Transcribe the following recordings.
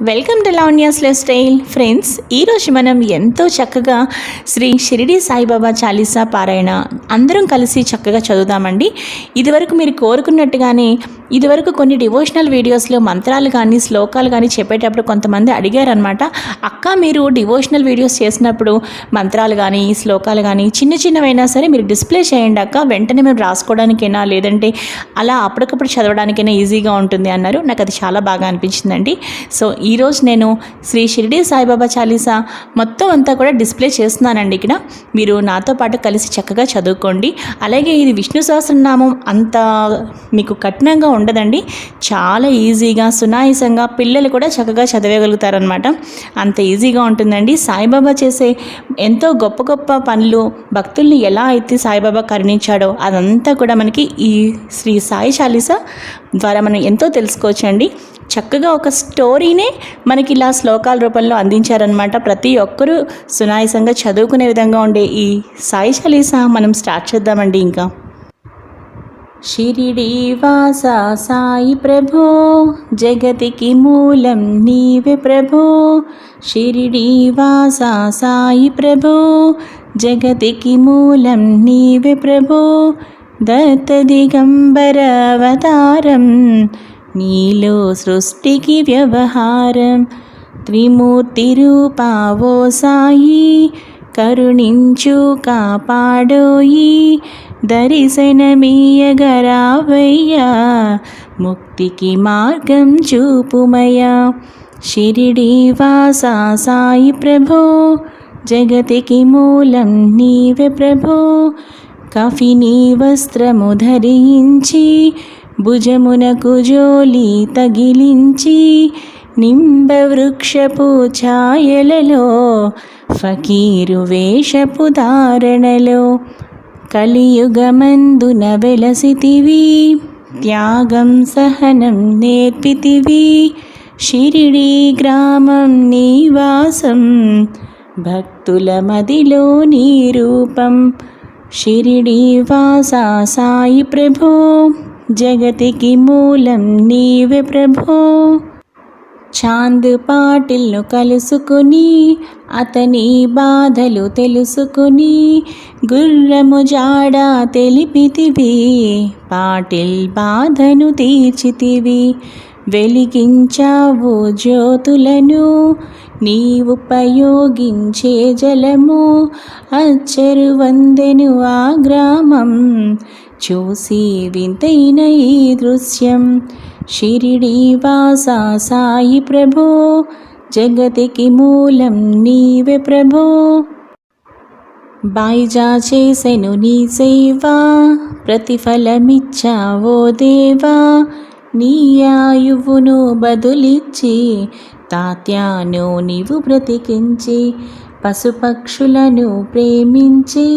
Welcome to Lavanya's life style. Friends, ఈరోజు మనం ఎంతో చక్కగా శ్రీ షిరిడి సాయిబాబా చాలీసా పారాయణ అందరం కలిసి చక్కగా చదువుదామండి. ఇదివరకు మీరు కోరుకున్నట్టుగానే ఇదివరకు కొన్ని డివోషనల్ వీడియోస్లో మంత్రాలు కానీ శ్లోకాలు కానీ చెప్పేటప్పుడు కొంతమంది అడిగారనమాట. అక్క, మీరు డివోషనల్ వీడియోస్ చేసినప్పుడు మంత్రాలు కానీ శ్లోకాలు కానీ చిన్నవైనా సరే మీరు డిస్ప్లే చేయండి అక్క, వెంటనే మేము రాసుకోవడానికైనా లేదంటే అలా అప్పటికప్పుడు చదవడానికైనా ఈజీగా ఉంటుంది అన్నారు. నాకు అది చాలా బాగా అనిపించిందండి. సో ఈరోజు నేను శ్రీ షిరిడి సాయిబాబా చాలీసా మొత్తం అంతా కూడా డిస్ప్లే చేస్తున్నానండి. ఇక్కడ మీరు నాతో పాటు కలిసి చక్కగా చదువుకోండి. అలాగే ఇది విష్ణు సహస్రనామం అంత మీకు కఠినంగా ఉండదండి, చాలా ఈజీగా సునాయాసంగా పిల్లలు కూడా చక్కగా చదివేయగలుగుతారనమాట. అంత ఈజీగా ఉంటుందండి. సాయిబాబా చేసే ఎంతో గొప్ప గొప్ప పనులు, భక్తుల్ని ఎలా అయితే సాయిబాబా కరుణించాడో అదంతా కూడా మనకి ఈ శ్రీ సాయి చాలీసా ద్వారా మనం ఎంతో తెలుసుకోవచ్చండి. చక్కగా ఒక స్టోరీనే మనకి ఇలా శ్లోకాల రూపంలో అందించారనమాట. ప్రతి ఒక్కరూ సునాయాసంగా చదువుకునే విధంగా ఉండే ఈ సాయి చాలీసా మనం స్టార్ట్ చేద్దామండి. ఇంకా షిరిడి వాస సాయి ప్రభో, జగతికి మూలం నీవే ప్రభో. షిరిడి వాస సాయి ప్రభో, జగతికి మూలం నీవే ప్రభో. దత్త దిగంబర అవతారం, నీలో సృష్టికి వ్యవహారం. త్రిమూర్తి రూపావో సాయి, కరుణించు కాపాడోయి. దర్శనమీయగరావయ్యా, ముక్తికి మార్గం చూపుమయ్యా. షిరిడి వాస సాయి ప్రభో, జగతికి మూలం నీవే ప్రభో. కఫిని వస్త్రము ధరించి, భుజమునకు జోలి తగిలించి, నింబ వృక్షపు ఛాయలలో, ఫకీరు వేషపు ధారణలో, కలియుగమందున వెలసితివి. త్యాగం సహనం నేర్పితివి. షిరిడి గ్రామం నివాసం, భక్తుల మదిలో నీ రూపం. షిరిడి వాస సాయి ప్రభో, జగతికి మూలం నీవే ప్రభో. చాంద్ పాటిల్ను కలుసుకుని, అతని బాధలు తెలుసుకుని, గుర్రము జాడ తెలిపితివి. పాటిల్ బాధను తీర్చితివి. వెలిగించావు జ్యోతులను, నీవుపయోగించే జలము. అచ్చరు వందెను ఆ గ్రామం, చూసి వింతైన ఈ దృశ్యం. షిరిడి వాస సాయి ప్రభో, జగతికి మూలం నీవే ప్రభో. బాయిజా చేసెను నీ సేవా, ప్రతిఫలమిచ్చావో దేవా. నీ ఆయువును బదులిచ్చి, తాత్యాను నీవు బ్రతికించి. పశుపక్షులను ప్రేమించి,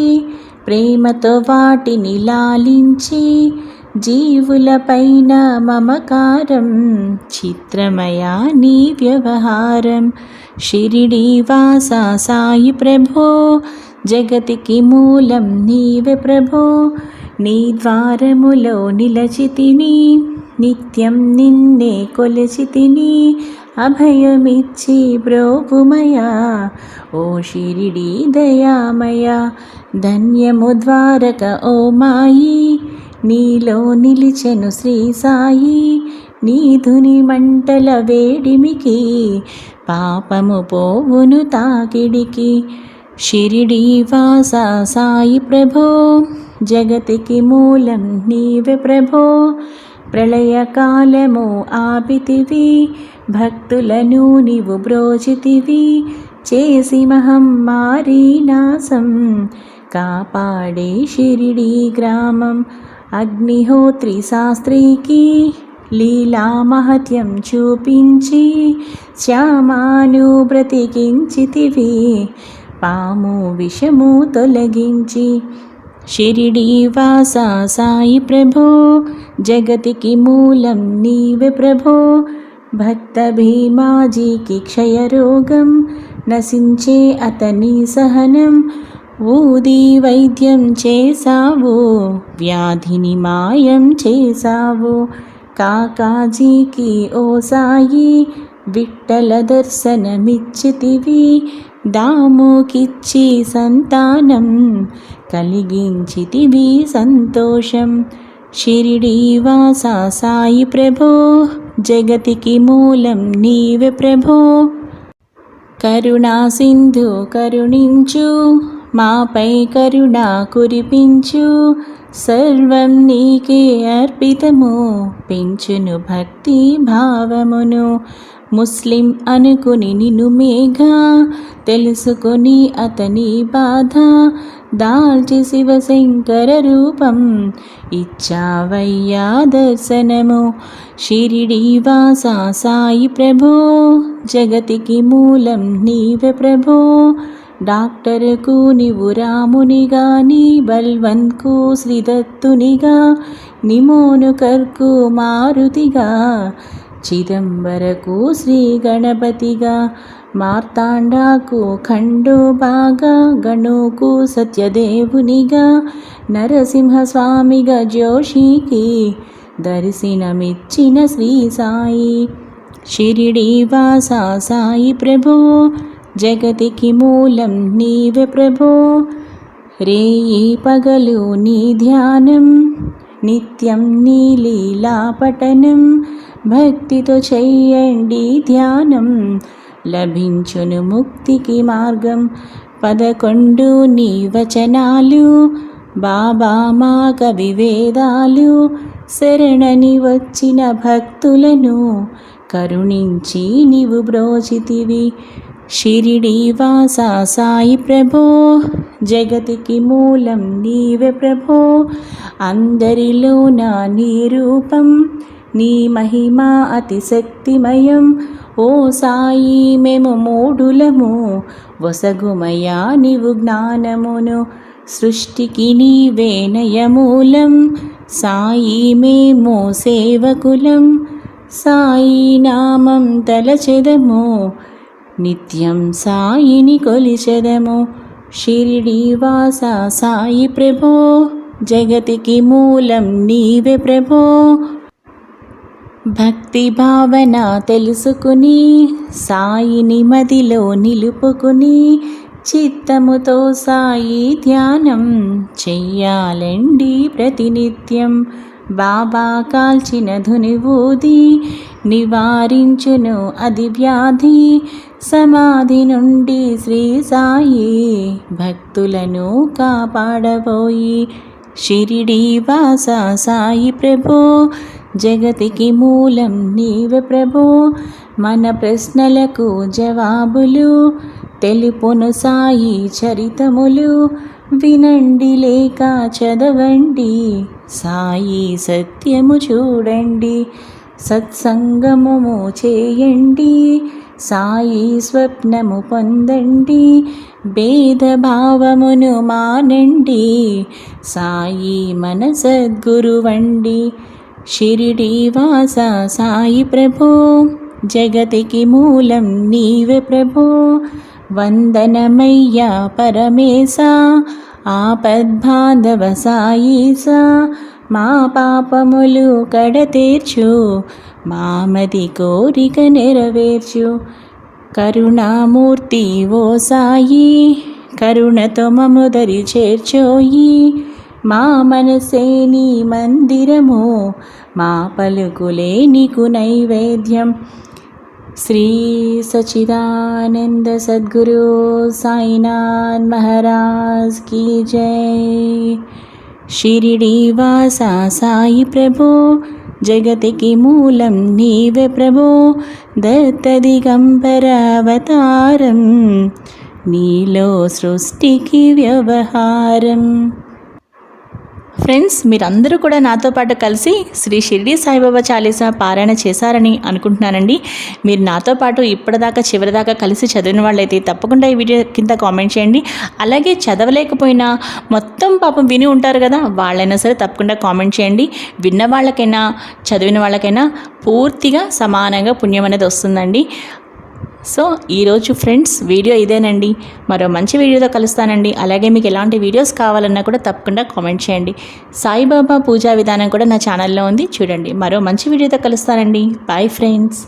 ప్రేమతో వాటిని లాలించి. జీవులపైన మమకారం, చిత్రమయా నీ వ్యవహారం. షిరిడి వాస సాయి ప్రభో, జగతికి మూలం నీవే ప్రభో. నీ ద్వారములో నిలచితిని, నిత్యం నిన్నే కొలచితిని. అభయమిచ్చి బ్రోవుమయా, ఓ షిరిడి దయామయ. ధన్యము ద్వారక ఓ మాయి, నీలో నిలిచెను శ్రీ సాయి. నీధుని మంటల వేడిమికి, పాపము పోవును తాకిడికి. షిరిడి వాస సాయి ప్రభో, జగతికి మూలం నీవే ప్రభో. ప్రళయకాలము ఆపితివి, భక్తులను నీవు బ్రోచితివి. చేసి మహమ్మారి నాశం, కాపాడే షిరిడి గ్రామం. అగ్నిహోత్రి శాస్త్రికి, లీలా మహత్యం చూపించి. శ్యామాను బ్రతికించితివి, పాము విషము తొలగించి. షిరిడి వాస సాయి ప్రభో, జగతికి మూలం నీవే ప్రభో. భక్త భీమాజీకి క్షయరోగం, నశించే అతని సహనం. ఊది వైద్యం చేసావు, వ్యాధిని మాయం చేసావు. కాకాజీకి ఓ సాయి, విఠల దర్శనమిచ్చితివి, దాముకిచ్చి సంతానం కలిగించితివి సంతోషం. షిరిడీ వాసా సాయి ప్రభో, జగతికి మూలం నీవే ప్రభో. కరుణా సింధు కరుణించు, మాపై కరుణ కురిపించు, సర్వం నీకే అర్పితము, పెంచును భక్తి భావమును. ముస్లిం అనుకుని నిన్ను మేఘ, తెలుసుకొని అతని బాధ, దాల్చి శివశంకర రూపం, ఇచ్చావయ్యా దర్శనము. షిరిడీ వాసా సాయి ప్రభో, జగతికి మూలం నీవే ప్రభో. డాక్టర్కు నీవు రామునిగా, నీ బల్వంత్కు శ్రీదత్తునిగా, నిమోనుకర్కు మారుతిగా, చిదంబరకు శ్రీ గణపతిగా, మార్తాండాకు ఖండోబాగా, గణుకు సత్యదేవునిగా, నరసింహస్వామిగా జోషికి దర్శనమిచ్చిన శ్రీ సాయి. షిరిడీ వాసా సాయి ప్రభో, జగతికి మూలం నీవే ప్రభో. రేయి పగలు నీ ధ్యానం, నిత్యం నీ లీలా పఠనం, భక్తితో చెయ్యండి ధ్యానం, లభించును ముక్తికి మార్గం. 11 నీ వచనాలు, బాబా మా కవి వేదాలు, శరణని వచ్చిన భక్తులను కరుణించి నీవు బ్రోచితివి. షిరిడీ వాసా సాయి ప్రభో, జగతికి మూలం నీవే ప్రభో. అందరిలోన నీ రూపం, నీ మహిమ అతి శక్తిమయం. ఓ సాయి మేము మూఢులము, వసగుమయా నీవు జ్ఞానమును. సృష్టికి నీవే నయమూలం, సాయి మేము సేవకులం. సాయి నామం తలచెదము, నిత్యం సాయిని కొలిచెదము. షిరిడీ వాసా సాయి ప్రభో, జగతికి మూలం నీవే ప్రభో. భక్తి భావన తెలుసుకుని, సాయిని మదిలో నిలుపుకుని, చిత్తముతో సాయి ధ్యానం చెయ్యాలండి ప్రతినిత్యం. బాబా కాల్చిన ధునివూది, నివారించును అది వ్యాధి. సమాధి నుండి శ్రీ సాయి, భక్తులను కాపాడబోయి. షిరిడీ వాసా సాయి ప్రభో, జగతికి మూలం నీవే ప్రభో. మన ప్రశ్నలకు జవాబులు తెలుపును సాయి చరితములు. వినండి లేక చదవండి, సాయి సత్యము చూడండి. సత్సంగము చేయండి, సాయి స్వప్నము పొందండి. భేదభావమును మానండి, సాయి మన సద్గురువండి. షిరిడీ వాసా సాయి ప్రభో, జగతికి మూలం నీవే ప్రభో. వందనమయ్యా పరమేశా, ఆపద్బాంధవ సాయీసా. మా పాపములు కడతీర్చు, మామది కోరిక నెరవేర్చు. కరుణామూర్తి ఓ సాయి, కరుణతో మము దరి చేర్చోయి. మా మనసే నీ మందిరము, మా పలుకులే నీకు నైవేద్యం. శ్రీ సచిదానంద సద్గురు సాయినాథ్ మహారాజ్ కీ జై. షిరిడీ వాసా సాయి ప్రభో, జగతికి మూలం నీవే ప్రభో. దత్త దిగంబర అవతారం, నీలో సృష్టికి వ్యవహారం. ఫ్రెండ్స్, మీరందరూ కూడా నాతో పాటు కలిసి శ్రీ షిరిడీ సాయిబాబా చాలీసా పారాయణ చేశారని అనుకుంటున్నానండి. మీరు నాతో పాటు ఇప్పటిదాకా చివరిదాకా కలిసి చదివిన వాళ్ళైతే తప్పకుండా ఈ వీడియో కింద కామెంట్ చేయండి. అలాగే చదవలేకపోయినా మొత్తం పాపం విని ఉంటారు కదా, వాళ్ళైనా సరే తప్పకుండా కామెంట్ చేయండి. విన్న వాళ్ళకైనా చదివిన వాళ్ళకైనా పూర్తిగా సమానంగా పుణ్యం అనేది వస్తుందండి. సో ఈరోజు ఫ్రెండ్స్ వీడియో ఇదేనండి. మరో మంచి వీడియోతో కలుస్తానండి. అలాగే మీకు ఎలాంటి వీడియోస్ కావాలన్నా కూడా తప్పకుండా కామెంట్ చేయండి. సాయిబాబా పూజా విధానం కూడా నా ఛానల్లో ఉంది, చూడండి. మరో మంచి వీడియోతో కలుస్తానండి. Bye friends.